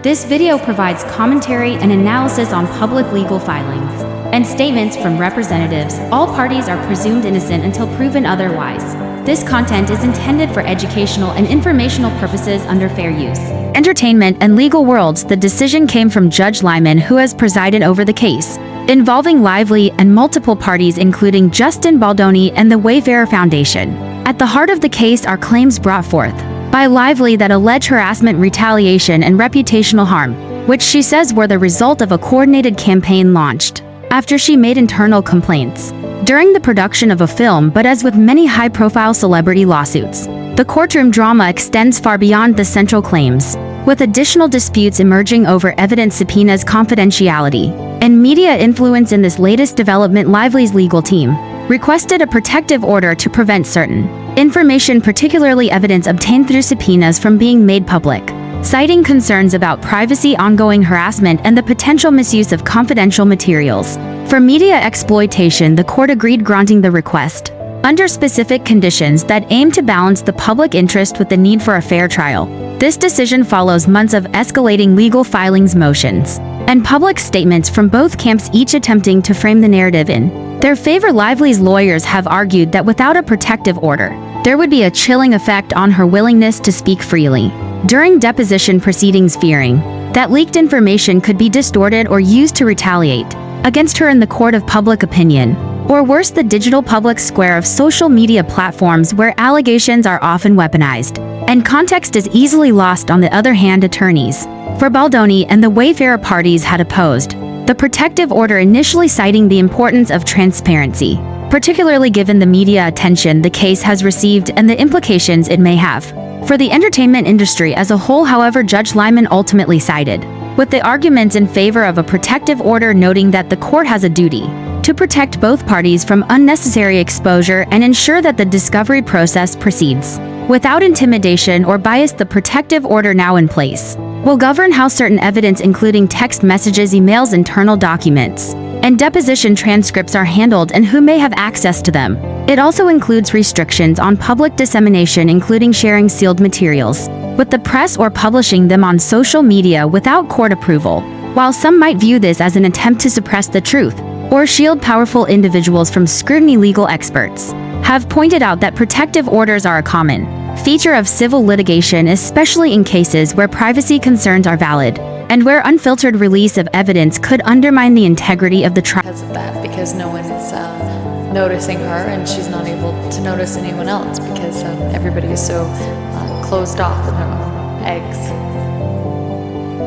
This video provides commentary and analysis on public legal filings and statements from representatives. All parties are presumed innocent until proven otherwise. This content is intended for educational and informational purposes under fair use. Entertainment and legal worlds. The decision came from Judge Lyman, who has presided over the case, involving Lively and multiple parties including Justin Baldoni and the Wayfarer Foundation. At the heart of the case are claims brought forth by Lively that allege harassment, retaliation, and reputational harm, which she says were the result of a coordinated campaign launched after she made internal complaints during the production of a film. But as with many high-profile celebrity lawsuits, the courtroom drama extends far beyond the central claims, with additional disputes emerging over evidence, subpoenas, confidentiality, and media influence. In this latest development, Lively's legal team requested a protective order to prevent certain information, particularly evidence obtained through subpoenas, from being made public, citing concerns about privacy, ongoing harassment, and the potential misuse of confidential materials for media exploitation. The court agreed, granting the request under specific conditions that aim to balance the public interest with the need for a fair trial. This decision follows months of escalating legal filings, motions, and public statements from both camps, each attempting to frame the narrative in their favor. Lively's lawyers have argued that without a protective order, there would be a chilling effect on her willingness to speak freely during deposition proceedings, fearing that leaked information could be distorted or used to retaliate against her in the court of public opinion, or worse, the digital public square of social media platforms, where allegations are often weaponized and context is easily lost. On the other hand, attorneys for Baldoni and the Wayfarer parties had opposed the protective order, initially citing the importance of transparency, particularly given the media attention the case has received and the implications it may have for the entertainment industry as a whole. However, Judge Lyman ultimately sided with the arguments in favor of a protective order, noting that the court has a duty to protect both parties from unnecessary exposure and ensure that the discovery process proceeds without intimidation or bias. The protective order now in place will govern how certain evidence, including text messages, emails, internal documents, and deposition transcripts, are handled and who may have access to them. It also includes restrictions on public dissemination, including sharing sealed materials with the press or publishing them on social media without court approval. While some might view this as an attempt to suppress the truth or shield powerful individuals from scrutiny, legal experts have pointed out that protective orders are a common feature of civil litigation, especially in cases where privacy concerns are valid and where unfiltered release of evidence could undermine the integrity of the trial. Because of that, because no one's noticing her and she's not able to notice anyone else because everybody is so closed off in their own eggs.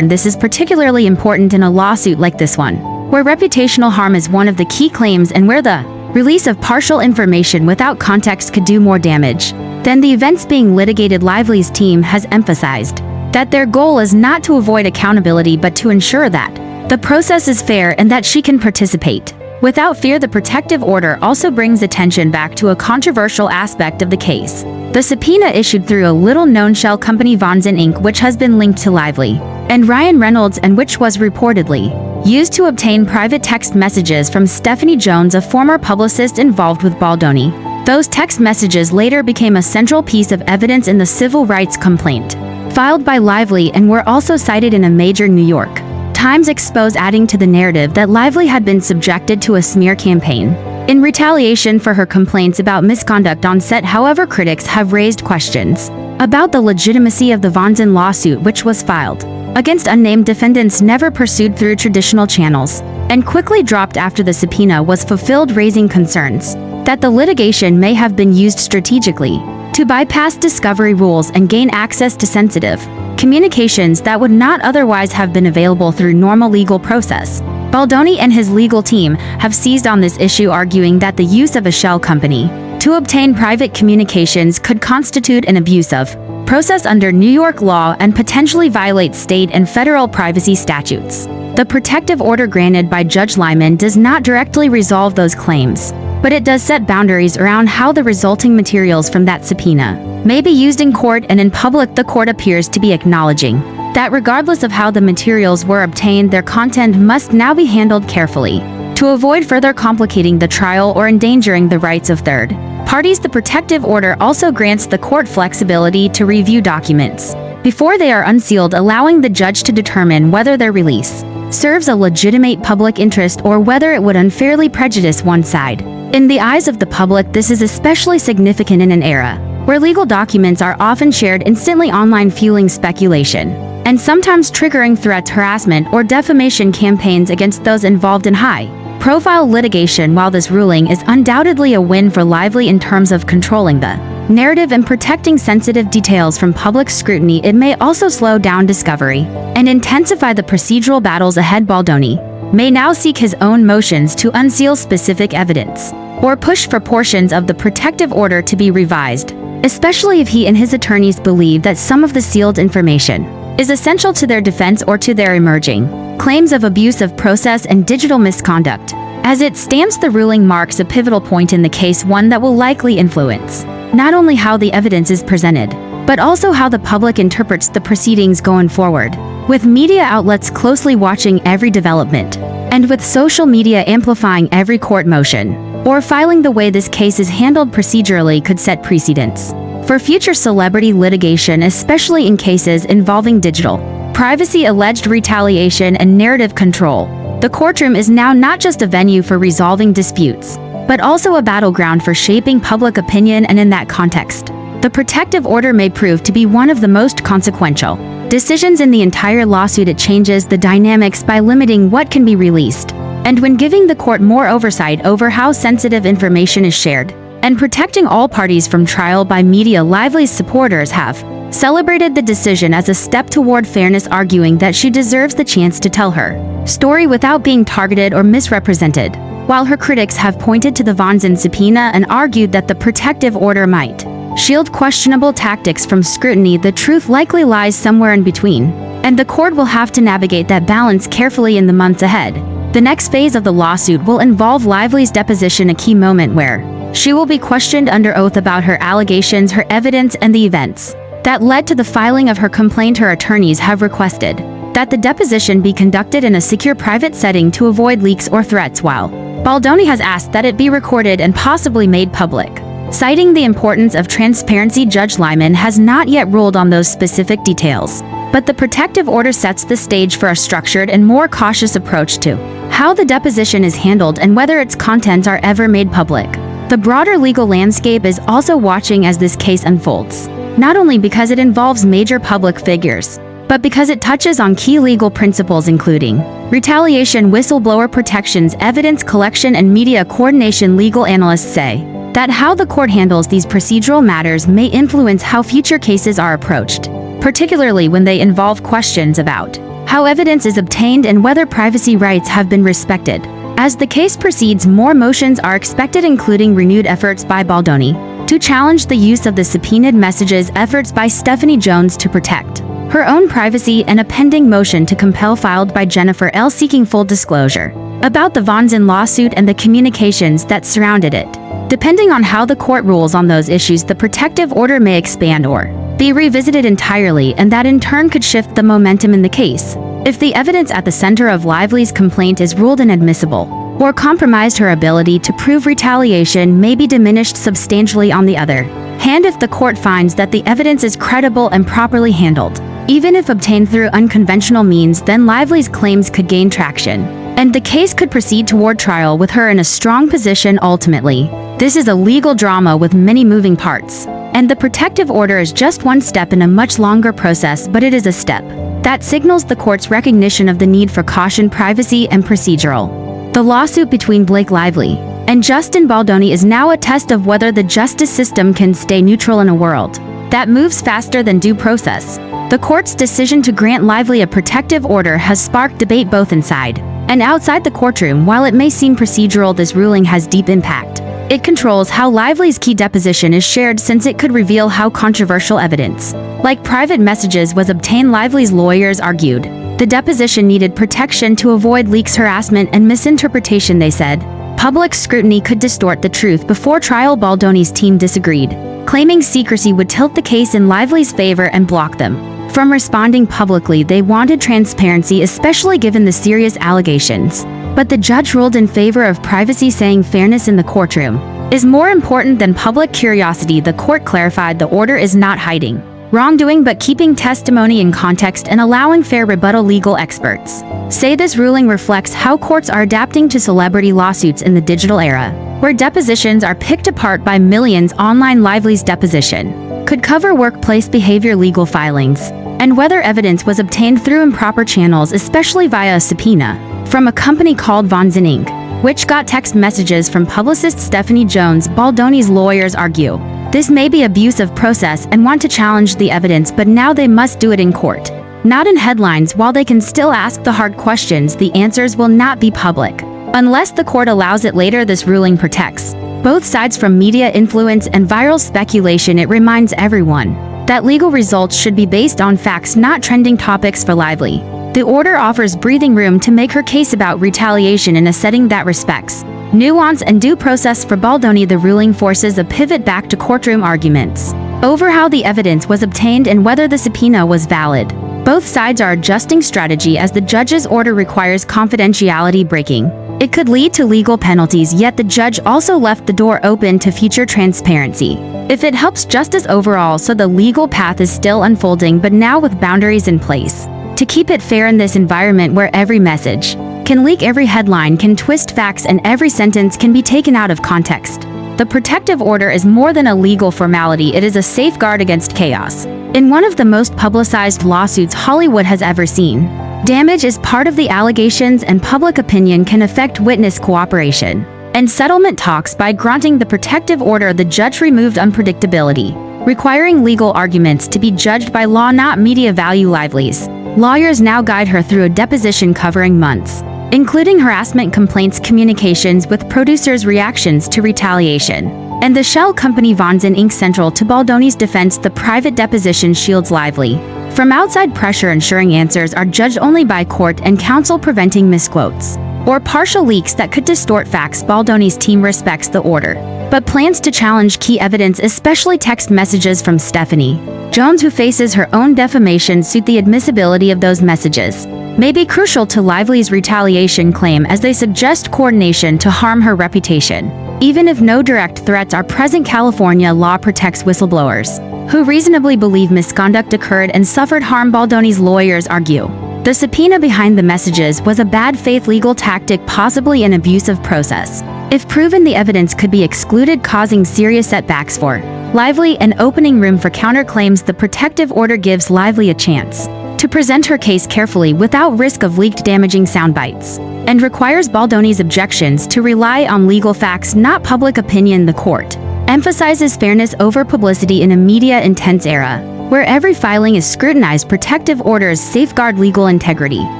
And this is particularly important in a lawsuit like this one, where reputational harm is one of the key claims and where the release of partial information without context could do more damage than the events being litigated. Lively's team has emphasized that their goal is not to avoid accountability but to ensure that the process is fair and that she can participate without fear. The protective order also brings attention back to a controversial aspect of the case: the subpoena issued through a little-known shell company, Vonzen Inc., which has been linked to Lively and Ryan Reynolds, and which was reportedly used to obtain private text messages from Stephanie Jones, a former publicist involved with Baldoni. Those text messages later became a central piece of evidence in the civil rights complaint filed by Lively and were also cited in a major New York Times expose, adding to the narrative that Lively had been subjected to a smear campaign in retaliation for her complaints about misconduct on set. However, critics have raised questions about the legitimacy of the Vonzen lawsuit, which was filed against unnamed defendants, never pursued through traditional channels, and quickly dropped after the subpoena was fulfilled, raising concerns that the litigation may have been used strategically to bypass discovery rules and gain access to sensitive communications that would not otherwise have been available through normal legal process. Baldoni and his legal team have seized on this issue, arguing that the use of a shell company to obtain private communications could constitute an abuse of process under New York law and potentially violate state and federal privacy statutes. The protective order granted by Judge Lyman does not directly resolve those claims, but it does set boundaries around how the resulting materials from that subpoena may be used in court and in public. The court appears to be acknowledging that regardless of how the materials were obtained, their content must now be handled carefully to avoid further complicating the trial or endangering the rights of third parties. The protective order also grants the court flexibility to review documents before they are unsealed, allowing the judge to determine whether their release serves a legitimate public interest or whether it would unfairly prejudice one side. In the eyes of the public, this is especially significant in an era where legal documents are often shared instantly online, fueling speculation and sometimes triggering threats, harassment, or defamation campaigns against those involved in high-profile litigation. While this ruling is undoubtedly a win for Lively in terms of controlling the narrative and protecting sensitive details from public scrutiny, it may also slow down discovery and intensify the procedural battles ahead. Baldoni may now seek his own motions to unseal specific evidence or push for portions of the protective order to be revised, especially if he and his attorneys believe that some of the sealed information is essential to their defense or to their emerging claims of abuse of process and digital misconduct. As it stands, the ruling marks a pivotal point in the case, one that will likely influence not only how the evidence is presented, but also how the public interprets the proceedings going forward. With media outlets closely watching every development, and with social media amplifying every court motion or filing, the way this case is handled procedurally could set precedents for future celebrity litigation, especially in cases involving digital privacy, alleged retaliation, and narrative control. The courtroom is now not just a venue for resolving disputes, but also a battleground for shaping public opinion, and in that context, the protective order may prove to be one of the most consequential decisions in the entire lawsuit. It changes the dynamics by limiting what can be released, and when giving the court more oversight over how sensitive information is shared, and protecting all parties from trial by media. Lively's supporters have celebrated the decision as a step toward fairness, arguing that she deserves the chance to tell her story without being targeted or misrepresented, while her critics have pointed to the Von Zinn subpoena and argued that the protective order might shield questionable tactics from scrutiny. The truth likely lies somewhere in between, and the court will have to navigate that balance carefully in the months ahead. The next phase of the lawsuit will involve Lively's deposition, a key moment where she will be questioned under oath about her allegations, her evidence, and the events that led to the filing of her complaint. Her attorneys have requested that the deposition be conducted in a secure, private setting to avoid leaks or threats, while Baldoni has asked that it be recorded and possibly made public. Citing the importance of transparency, Judge Lyman has not yet ruled on those specific details, but the protective order sets the stage for a structured and more cautious approach to how the deposition is handled and whether its contents are ever made public. The broader legal landscape is also watching as this case unfolds, not only because it involves major public figures, but because it touches on key legal principles including retaliation, whistleblower protections, evidence collection, and media coordination. Legal analysts say that how the court handles these procedural matters may influence how future cases are approached, particularly when they involve questions about how evidence is obtained and whether privacy rights have been respected. As the case proceeds, more motions are expected, including renewed efforts by Baldoni to challenge the use of the subpoenaed messages, efforts by Stephanie Jones to protect her own privacy, and a pending motion to compel filed by Jennifer L. seeking full disclosure about the Von Zinn lawsuit and the communications that surrounded it. Depending on how the court rules on those issues, the protective order may expand or be revisited entirely, and that in turn could shift the momentum in the case. If the evidence at the center of Lively's complaint is ruled inadmissible or compromised, her ability to prove retaliation may be diminished substantially. On the other hand, if the court finds that the evidence is credible and properly handled, even if obtained through unconventional means, then Lively's claims could gain traction, and the case could proceed toward trial with her in a strong position. Ultimately, this is a legal drama with many moving parts, and the protective order is just one step in a much longer process, but it is a step that signals the court's recognition of the need for caution, privacy, and procedural. The lawsuit between Blake Lively and Justin Baldoni is now a test of whether the justice system can stay neutral in a world that moves faster than due process. The court's decision to grant Lively a protective order has sparked debate both inside and outside the courtroom. While it may seem procedural, this ruling has deep impact. It controls how Lively's key deposition is shared, since it could reveal how controversial evidence, like private messages, was obtained. Lively's lawyers argued the deposition needed protection to avoid leaks, harassment, and misinterpretation. They said public scrutiny could distort the truth before trial. Baldoni's team disagreed, claiming secrecy would tilt the case in Lively's favor and block them from responding publicly. They wanted transparency, especially given the serious allegations. But the judge ruled in favor of privacy, saying fairness in the courtroom is more important than public curiosity. The court clarified the order is not hiding wrongdoing but keeping testimony in context and allowing fair rebuttal. Legal experts say this ruling reflects how courts are adapting to celebrity lawsuits in the digital era, where depositions are picked apart by millions. Online. Lively's deposition could cover workplace behavior, legal filings, and whether evidence was obtained through improper channels, especially via a subpoena from a company called Von Zin Inc., which got text messages from publicist Stephanie Jones. Baldoni's lawyers argue this may be abuse of process and want to challenge the evidence, but now they must do it in court, not in headlines. While they can still ask the hard questions, the answers will not be public unless the court allows it later. This ruling protects both sides from media influence and viral speculation. It reminds everyone that legal results should be based on facts, not trending topics. For Lively, the order offers breathing room to make her case about retaliation in a setting that respects nuance and due process. For Baldoni, the ruling forces a pivot back to courtroom arguments over how the evidence was obtained and whether the subpoena was valid. Both sides are adjusting strategy as the judge's order requires confidentiality breaking. It could lead to legal penalties, yet the judge also left the door open to future transparency if it helps justice overall. So the legal path is still unfolding, but now with boundaries in place to keep it fair in this environment where every message can leak, every headline can twist facts, and every sentence can be taken out of context. The protective order is more than a legal formality, it is a safeguard against chaos. In one of the most publicized lawsuits Hollywood has ever seen, damage is part of the allegations, and public opinion can affect witness cooperation and settlement talks. By granting the protective order, the judge removed unpredictability, requiring legal arguments to be judged by law, not media value. Lively's lawyers now guide her through a deposition covering months, including harassment complaints, communications with producers, reactions to retaliation, and the shell company Von Zin Inc. Central to Baldoni's defense, the private deposition shields Lively from outside pressure, ensuring answers are judged only by court and counsel, preventing misquotes or partial leaks that could distort facts. Baldoni's team respects the order, but plans to challenge key evidence, especially text messages from Stephanie Jones, who faces her own defamation suit. The admissibility of those messages may be crucial to Lively's retaliation claim, as they suggest coordination to harm her reputation. Even if no direct threats are present, California law protects whistleblowers who reasonably believe misconduct occurred and suffered harm. Baldoni's lawyers argue the subpoena behind the messages was a bad faith legal tactic, possibly an abuse of process. If proven, the evidence could be excluded, causing serious setbacks for Lively and opening room for counterclaims. The protective order gives Lively a chance to present her case carefully without risk of leaked, damaging soundbites, and requires Baldoni's objections to rely on legal facts, not public opinion. The court emphasizes fairness over publicity in a media-intense era, where every filing is scrutinized. Protective orders safeguard legal integrity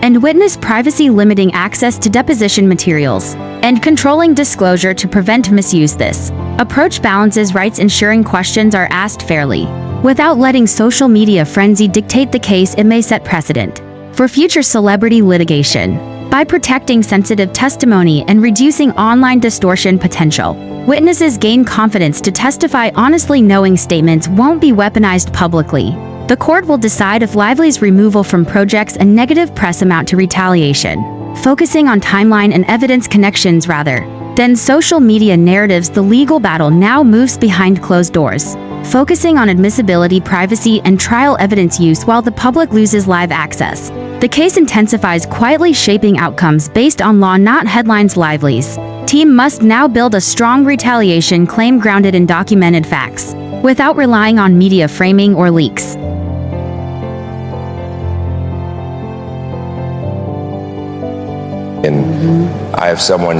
and witness privacy, limiting access to deposition materials and controlling disclosure to prevent misuse. This approach balances rights, ensuring questions are asked fairly without letting social media frenzy dictate the case. It may set precedent for future celebrity litigation by protecting sensitive testimony and reducing online distortion potential. Witnesses gain confidence to testify honestly, knowing statements won't be weaponized publicly. The court will decide if Lively's removal from projects and negative press amount to retaliation, focusing on timeline and evidence connections rather than social media narratives. The legal battle now moves behind closed doors, focusing on admissibility, privacy, and trial evidence use while the public loses live access. The case intensifies, quietly shaping outcomes based on law, not headlines. Lively's team must now build a strong retaliation claim grounded in documented facts, without relying on media framing or leaks. And I have someone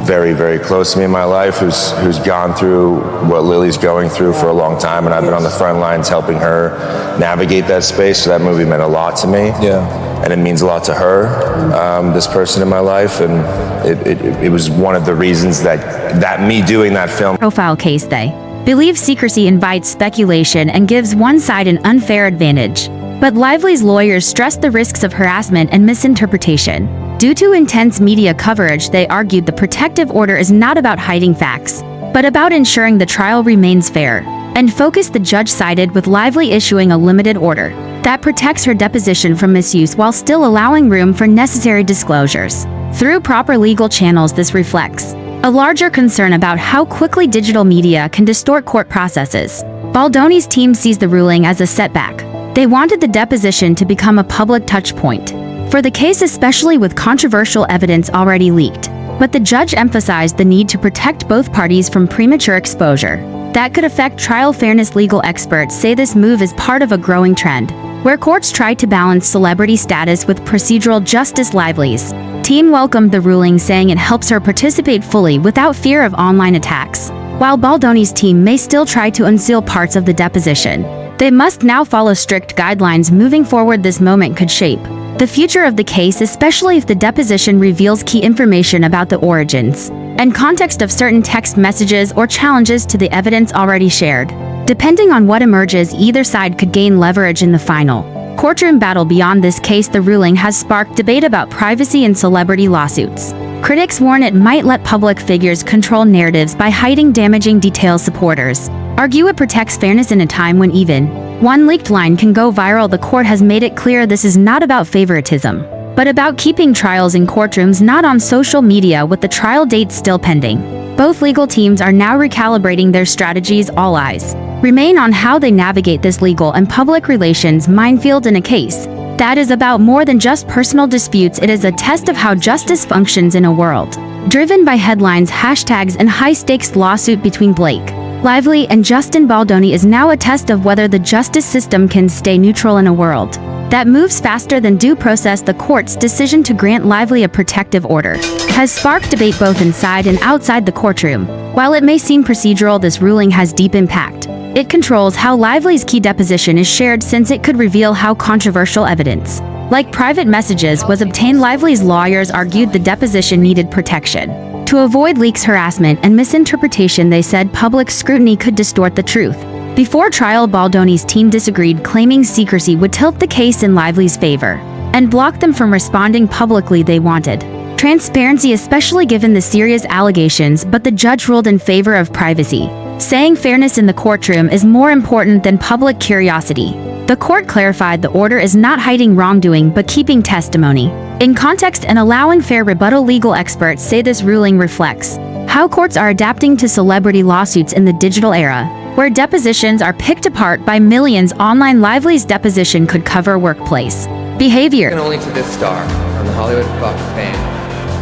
very, very close to me in my life who's gone through what Lily's going through for a long time, and I've been on the front lines helping her navigate that space. So that movie meant a lot to me. Yeah. And it means a lot to her, this person in my life, and it was one of the reasons that me doing that film. Profile case. They believe secrecy invites speculation and gives one side an unfair advantage. But Lively's lawyers stress the risks of harassment and misinterpretation. Due to intense media coverage, they argued the protective order is not about hiding facts, but about ensuring the trial remains fair and focused. The judge sided with Lively, issuing a limited order that protects her deposition from misuse while still allowing room for necessary disclosures through proper legal channels. This reflects a larger concern about how quickly digital media can distort court processes. Baldoni's team sees the ruling as a setback. They wanted the deposition to become a public touchpoint for the case, especially with controversial evidence already leaked. But the judge emphasized the need to protect both parties from premature exposure that could affect trial fairness. Legal experts say this move is part of a growing trend, where courts try to balance celebrity status with procedural justice. Lively's team welcomed the ruling, saying it helps her participate fully without fear of online attacks. While Baldoni's team may still try to unseal parts of the deposition, they must now follow strict guidelines moving forward. This moment could shape the future of the case, especially if the deposition reveals key information about the origins and context of certain text messages or challenges to the evidence already shared. Depending on what emerges, either side could gain leverage in the final courtroom battle. Beyond this case, the ruling has sparked debate about privacy in celebrity lawsuits. Critics warn it might let public figures control narratives by hiding damaging details. Supporters argue it protects fairness in a time when even one leaked line can go viral. The court has made it clear this is not about favoritism, but about keeping trials in courtrooms, not on social media. With the trial date still pending, both legal teams are now recalibrating their strategies. All eyes remain on how they navigate this legal and public relations minefield in a case that is about more than just personal disputes. It is a test of how justice functions in a world driven by headlines, hashtags, and high-stakes. Lawsuit between Blake Lively and Justin Baldoni is now a test of whether the justice system can stay neutral in a world that moves faster than due process. The court's decision to grant Lively a protective order has sparked debate both inside and outside the courtroom. While it may seem procedural, this ruling has deep impact. It controls how Lively's key deposition is shared, since it could reveal how controversial evidence, like private messages, was obtained. Lively's lawyers argued the deposition needed protection to avoid leaks, harassment, and misinterpretation. They said public scrutiny could distort the truth. Before trial, Baldoni's team disagreed, claiming secrecy would tilt the case in Lively's favor and block them from responding publicly. They wanted transparency, especially given the serious allegations, but the judge ruled in favor of privacy, saying fairness in the courtroom is more important than public curiosity. The court clarified the order is not hiding wrongdoing but keeping testimony in context and allowing fair rebuttal. Legal experts say this ruling reflects how courts are adapting to celebrity lawsuits in the digital era, where depositions are picked apart by millions online. Lively's deposition could cover workplace behavior. Second only to this star on the Hollywood Walk of Fame.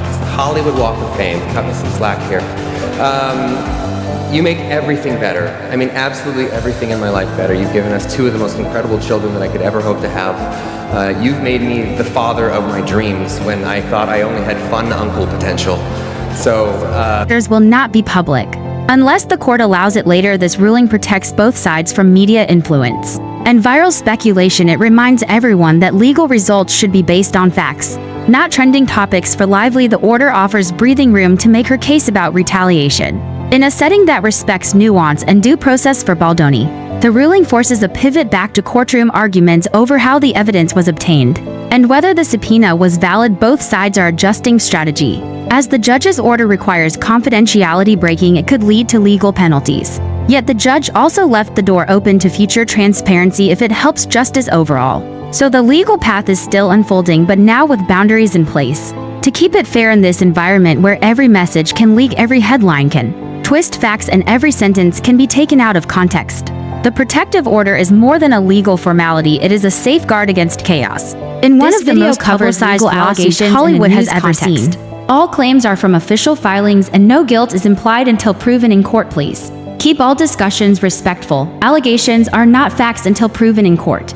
It's the Hollywood Walk of Fame. Cut me some slack here. You make everything better. I mean, absolutely everything in my life better. You've given us two of the most incredible children that I could ever hope to have. You've made me the father of my dreams when I thought I only had fun uncle potential. So, will not be public unless the court allows it later. This ruling protects both sides from media influence and viral speculation. It reminds everyone that legal results should be based on facts, not trending topics. For Lively, the order offers breathing room to make her case about retaliation in a setting that respects nuance and due process. For Baldoni, the ruling forces a pivot back to courtroom arguments over how the evidence was obtained and whether the subpoena was valid. Both sides are adjusting strategy. As the judge's order requires confidentiality breaking, it could lead to legal penalties. Yet the judge also left the door open to future transparency if it helps justice overall. So the legal path is still unfolding, but now with boundaries in place to keep it fair in this environment where every message can leak, every headline can twist facts, and every sentence can be taken out of context. The protective order is more than a legal formality. It is a safeguard against chaos. In one of the most publicized allegations Hollywood has ever seen. All claims are from official filings and no guilt is implied until proven in court. Please keep all discussions respectful. Allegations are not facts until proven in court.